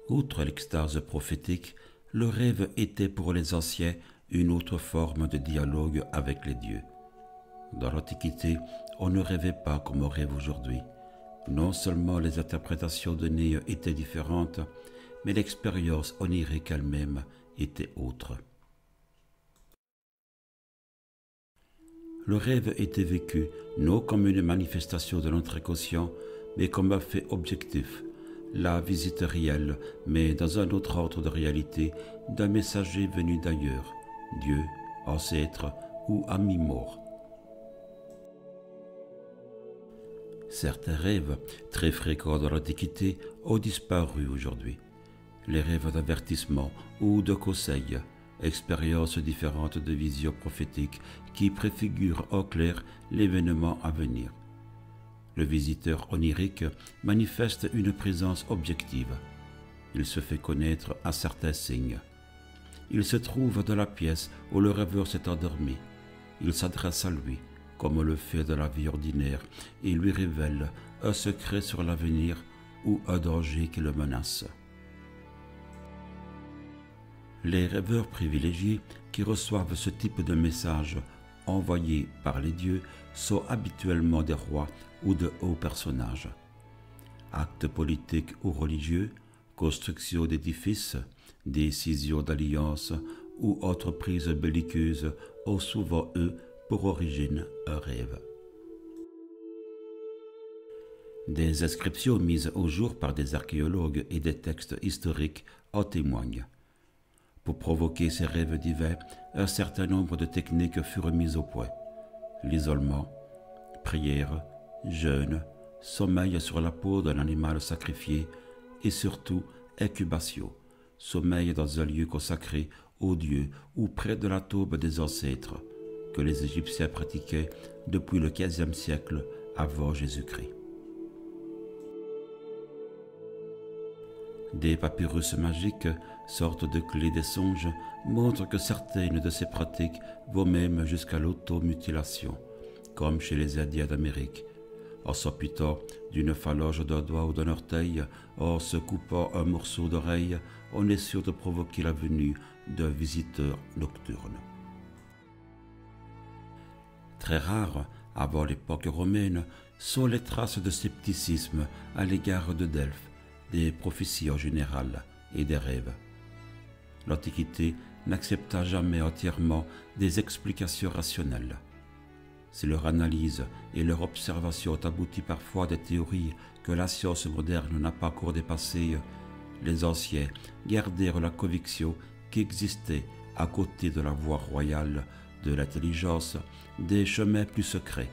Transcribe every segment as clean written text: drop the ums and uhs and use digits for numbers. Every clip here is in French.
Outre l'extase prophétique, le rêve était pour les anciens une autre forme de dialogue avec les dieux. Dans l'Antiquité, on ne rêvait pas comme on rêve aujourd'hui. Non seulement les interprétations données étaient différentes, mais l'expérience onirique elle-même était autre. Le rêve était vécu non comme une manifestation de notre inconscient, mais comme un fait objectif, la visite réelle, mais dans un autre ordre de réalité, d'un messager venu d'ailleurs, Dieu, ancêtre ou ami mort. Certains rêves, très fréquents dans l'Antiquité, ont disparu aujourd'hui. Les rêves d'avertissement ou de conseil, expériences différentes de visions prophétiques qui préfigurent en clair l'événement à venir. Le visiteur onirique manifeste une présence objective. Il se fait connaître à certains signes. Il se trouve dans la pièce où le rêveur s'est endormi. Il s'adresse à lui, comme on le fait dans la vie ordinaire, et lui révèle un secret sur l'avenir ou un danger qui le menace. Les rêveurs privilégiés qui reçoivent ce type de message envoyés par les dieux sont habituellement des rois ou de hauts personnages. Actes politiques ou religieux, construction d'édifices, décisions d'alliance ou entreprises belliqueuses ont souvent, eux, pour origine un rêve. Des inscriptions mises au jour par des archéologues et des textes historiques en témoignent. Pour provoquer ces rêves divins, un certain nombre de techniques furent mises au point. L'isolement, prière, jeûne, sommeil sur la peau d'un animal sacrifié et surtout incubation, sommeil dans un lieu consacré aux dieux ou près de la tombe des ancêtres, que les Égyptiens pratiquaient depuis le XVe siècle avant Jésus-Christ. Des papyrus magiques, sortes de clés des songes, montrent que certaines de ces pratiques vont même jusqu'à l'automutilation, comme chez les Indiens d'Amérique, en s'amputant d'une phalange d'un doigt ou d'un orteil, en se coupant un morceau d'oreille, on est sûr de provoquer la venue d'un visiteur nocturne. Très rares, avant l'époque romaine, sont les traces de scepticisme à l'égard de Delphes, des prophéties en général et des rêves. L'Antiquité n'accepta jamais entièrement des explications rationnelles. Si leur analyse et leur observation ont abouti parfois à des théories que la science moderne n'a pas encore dépassées, les anciens gardèrent la conviction qu'existait, à côté de la voie royale de l'intelligence, des chemins plus secrets.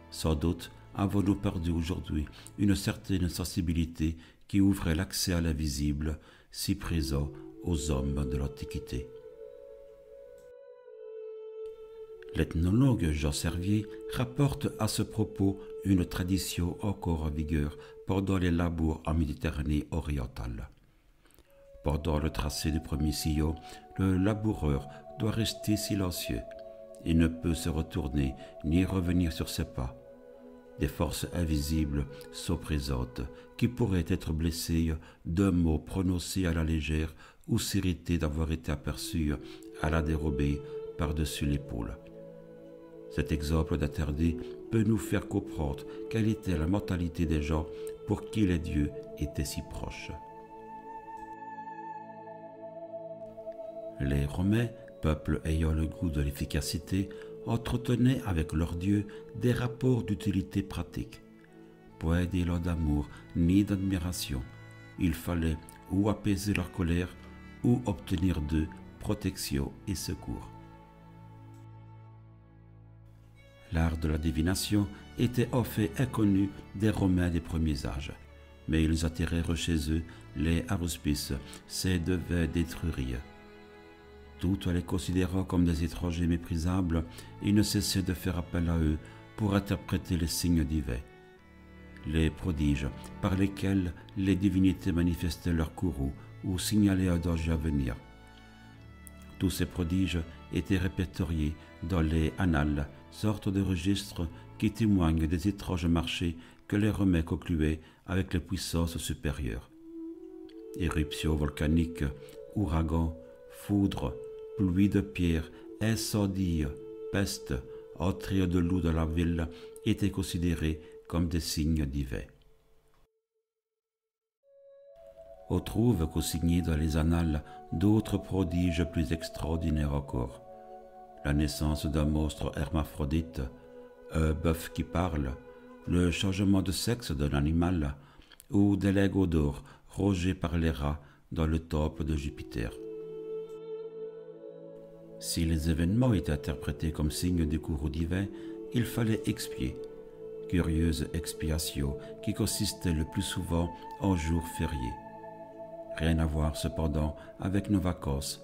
Sans doute avons-nous perdu aujourd'hui une certaine sensibilité qui ouvrait l'accès à l'invisible, si présent aux hommes de l'Antiquité. L'ethnologue Jean Servier rapporte à ce propos une tradition encore en vigueur pendant les labours en Méditerranée orientale. Pendant le tracé du premier sillon, le laboureur doit rester silencieux. Il ne peut se retourner ni revenir sur ses pas. Des forces invisibles sont présentes qui pourraient être blessées d'un mot prononcé à la légère ou s'irriter d'avoir été aperçues à la dérobée par-dessus l'épaule. Cet exemple d'interdit peut nous faire comprendre quelle était la mentalité des gens pour qui les dieux étaient si proches. Les Romains, peuple ayant le goût de l'efficacité, entretenaient avec leurs dieux des rapports d'utilité pratique. Point d'élan d'amour ni d'admiration, il fallait ou apaiser leur colère ou obtenir d'eux protection et secours. L'art de la divination était en fait inconnu des Romains des premiers âges, mais ils attirèrent chez eux les haruspices, ces devins d'Étrurie. Tout en les considérant comme des étrangers méprisables, ils ne cessaient de faire appel à eux pour interpréter les signes divins. Les prodiges par lesquels les divinités manifestaient leur courroux ou signalaient un danger à venir. Tous ces prodiges étaient répertoriés dans les annales, sortes de registres qui témoignent des étranges marchés que les Romains concluaient avec les puissances supérieures. éruptions volcaniques, ouragans, foudres, pluies de pierres, incendies, peste, entrée de loups dans la ville étaient considérés comme des signes divins. On trouve consignés dans les annales d'autres prodiges plus extraordinaires encore. La naissance d'un monstre hermaphrodite, un bœuf qui parle, le changement de sexe d'un animal ou des lingots d'or rongés par les rats dans le temple de Jupiter. Si les événements étaient interprétés comme signes du courroux divin, il fallait expier. Curieuse expiation qui consistait le plus souvent en jours fériés. Rien à voir cependant avec nos vacances.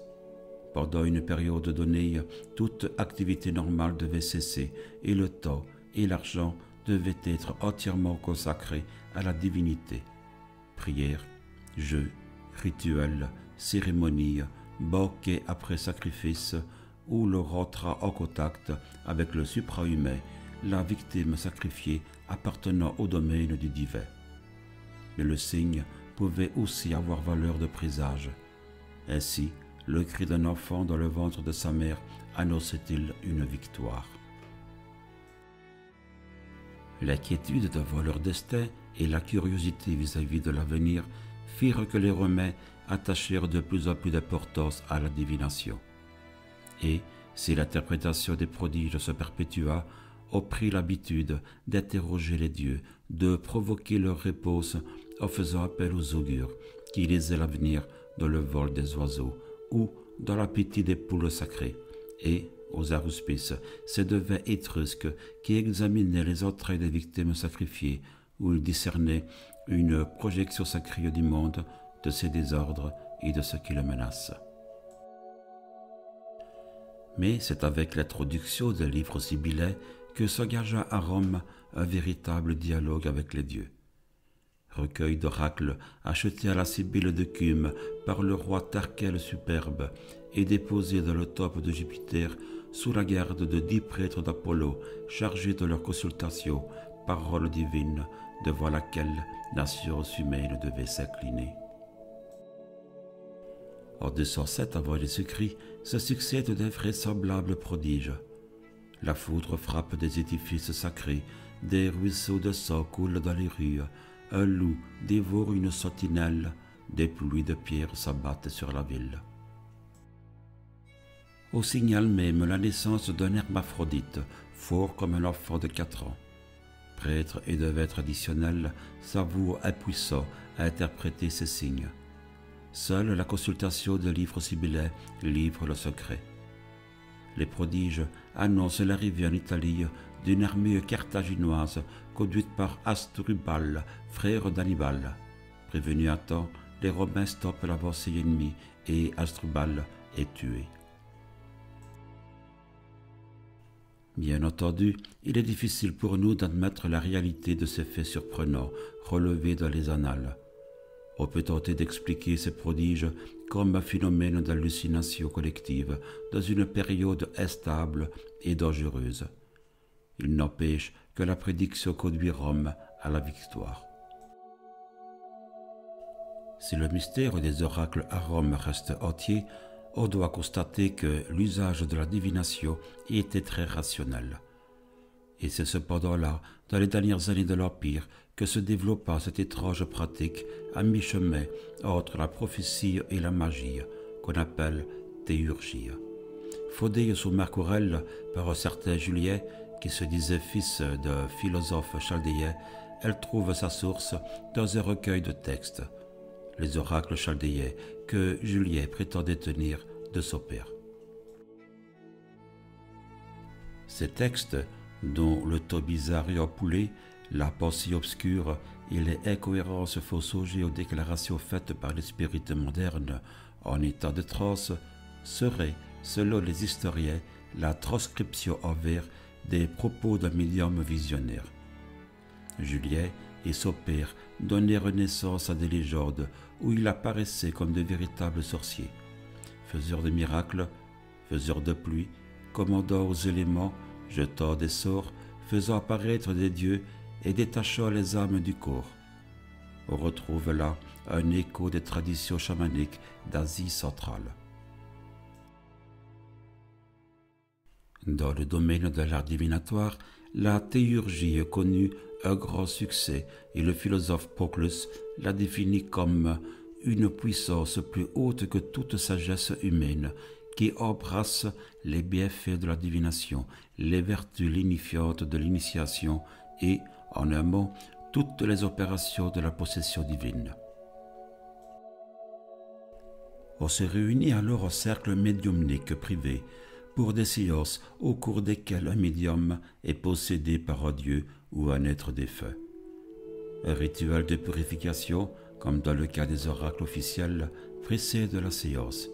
Pendant une période donnée, toute activité normale devait cesser et le temps et l'argent devaient être entièrement consacrés à la divinité. Prières, jeux, rituels, cérémonies, banquets après sacrifice, où l'on rentra en contact avec le suprahumain, la victime sacrifiée appartenant au domaine du divin. Mais le signe pouvait aussi avoir valeur de présage. Ainsi, le cri d'un enfant dans le ventre de sa mère annonçait-il une victoire. L'inquiétude devant leur destin et la curiosité vis-à-vis de l'avenir firent que les Romains attachèrent de plus en plus d'importance à la divination. Et, si l'interprétation des prodiges se perpétua, on prit l'habitude d'interroger les dieux, de provoquer leur réponse en faisant appel aux augures, qui lisaient l'avenir dans le vol des oiseaux ou dans l'appétit des poules sacrées, et, aux aruspices, ces devins étrusques qui examinaient les entrailles des victimes sacrifiées, où ils discernaient une projection sacrée du monde, de ses désordres et de ce qui le menace. Mais c'est avec l'introduction des livres sibyllins que s'engagea à Rome un véritable dialogue avec les dieux. Recueil d'oracles acheté à la Sibylle de Cume par le roi Tarquin le Superbe et déposé dans le temple de Jupiter sous la garde de 10 prêtres d'Apollo chargés de leur consultation, parole divine devant laquelle la science humaine devait s'incliner. En 207 avant Jésus-Christ, se succèdent d'invraisemblables prodiges. La foudre frappe des édifices sacrés, des ruisseaux de sang coulent dans les rues, un loup dévore une sentinelle, des pluies de pierres s'abattent sur la ville. On signale même la naissance d'un hermaphrodite, fort comme un enfant de 4 ans. Prêtres et devins traditionnels s'avouent impuissants à interpréter ces signes. Seule la consultation des livres sibyllins livre le secret. Les prodiges annoncent l'arrivée en Italie d'une armée carthaginoise conduite par Hasdrubal, frère d'Hannibal. Prévenu à temps, les Romains stoppent l'avancée ennemie et Hasdrubal est tué. Bien entendu, il est difficile pour nous d'admettre la réalité de ces faits surprenants relevés dans les annales. On peut tenter d'expliquer ces prodiges comme un phénomène d'hallucination collective dans une période instable et dangereuse. Il n'empêche que la prédiction conduit Rome à la victoire. Si le mystère des oracles à Rome reste entier, on doit constater que l'usage de la divination était très rationnel. Et c'est cependant là, dans les dernières années de l'Empire, que se développa cette étrange pratique à mi-chemin entre la prophétie et la magie, qu'on appelle théurgie. Fondée sous Marc Aurèle par un certain Julien, qui se disait fils d'un philosophe chaldéen, elle trouve sa source dans un recueil de textes, les oracles chaldéens que Julien prétendait tenir de son père. Ces textes, dont le ton bizarre et empoulé, la pensée obscure et les incohérences faussaugées aux déclarations faites par les spirites modernes en état de transe, seraient, selon les historiens, la transcription en vers des propos d'un médium visionnaire. Julien et son père donnèrent naissance à des légendes où il apparaissait comme de véritables sorciers, faiseurs de miracles, faiseurs de pluie, commandant aux éléments, jetant des sorts, faisant apparaître des dieux et détachant les âmes du corps. On retrouve là un écho des traditions chamaniques d'Asie centrale. Dans le domaine de l'art divinatoire, la théurgie connut un grand succès et le philosophe Proclus la définit comme une puissance plus haute que toute sagesse humaine qui embrasse les bienfaits de la divination, les vertus lignifiantes de l'initiation et, en un mot, toutes les opérations de la possession divine. On se réunit alors au cercle médiumnique privé pour des séances au cours desquelles un médium est possédé par un dieu ou un être défunt. Un rituel de purification, comme dans le cas des oracles officiels, précède la séance.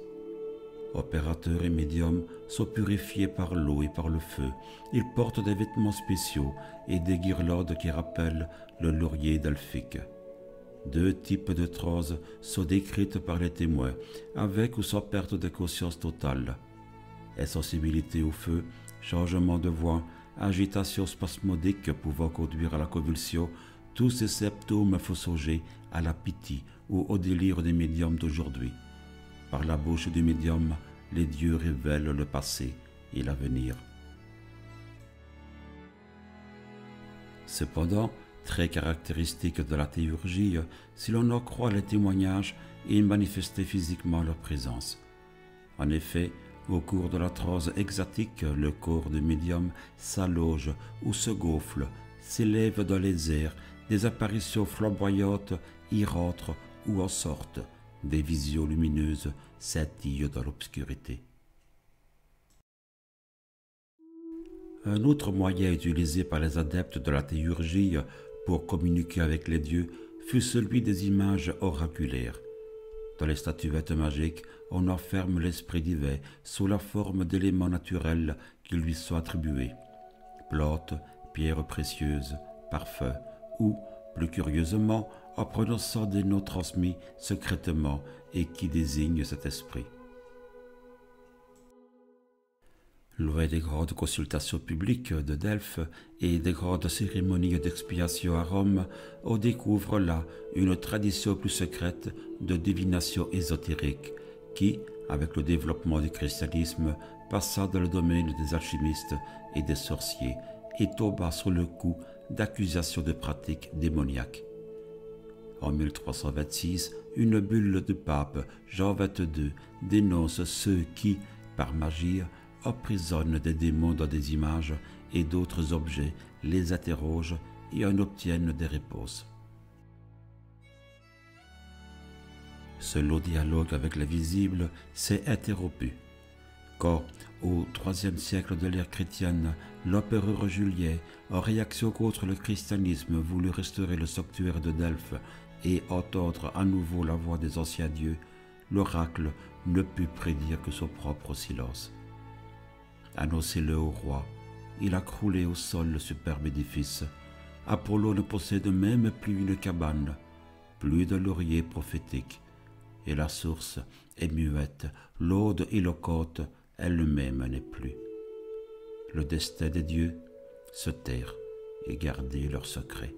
Opérateurs et médiums sont purifiés par l'eau et par le feu. Ils portent des vêtements spéciaux et des guirlandes qui rappellent le laurier delphique. 2 types de transes sont décrites par les témoins, avec ou sans perte de conscience totale. Insensibilité au feu, changement de voix, agitation spasmodique pouvant conduire à la convulsion, tous ces symptômes font songer à la pythie ou au délire des médiums d'aujourd'hui. Par la bouche du médium, les dieux révèlent le passé et l'avenir. Cependant, très caractéristique de la théurgie, si l'on en croit les témoignages, ils manifestaient physiquement leur présence. En effet, au cours de la transe extatique, le corps du médium s'allonge ou se gonfle, s'élève dans les airs, des apparitions flamboyantes y rentrent ou en sortent, des visions lumineuses scintillent dans l'obscurité. Un autre moyen utilisé par les adeptes de la théurgie pour communiquer avec les dieux fut celui des images oraculaires. Dans les statuettes magiques, on enferme l'esprit divin sous la forme d'éléments naturels qui lui sont attribués. Plantes, pierres précieuses, parfums, ou, plus curieusement, en prononçant des noms transmis secrètement et qui désignent cet esprit. Loin des grandes consultations publiques de Delphes et des grandes cérémonies d'expiation à Rome, on découvre là une tradition plus secrète de divination ésotérique qui, avec le développement du christianisme, passa dans le domaine des alchimistes et des sorciers et tomba sur le coup d'accusations de pratiques démoniaques. En 1326, une bulle du pape Jean XXII dénonce ceux qui, par magie, emprisonnent des démons dans des images et d'autres objets, les interrogent et en obtiennent des réponses. Ce long dialogue avec l'invisible s'est interrompu. Quand, au IIIe siècle de l'ère chrétienne, l'empereur Julien, en réaction contre le christianisme, voulut restaurer le sanctuaire de Delphes et entendre à nouveau la voix des anciens dieux, l'oracle ne put prédire que son propre silence. Annoncez-le au roi, il a croulé au sol le superbe édifice. Apollo ne possède même plus une cabane, plus de laurier prophétique, et la source est muette, l'aude éloquente elle-même n'est plus. Le destin des dieux, se taire et garder leur secret.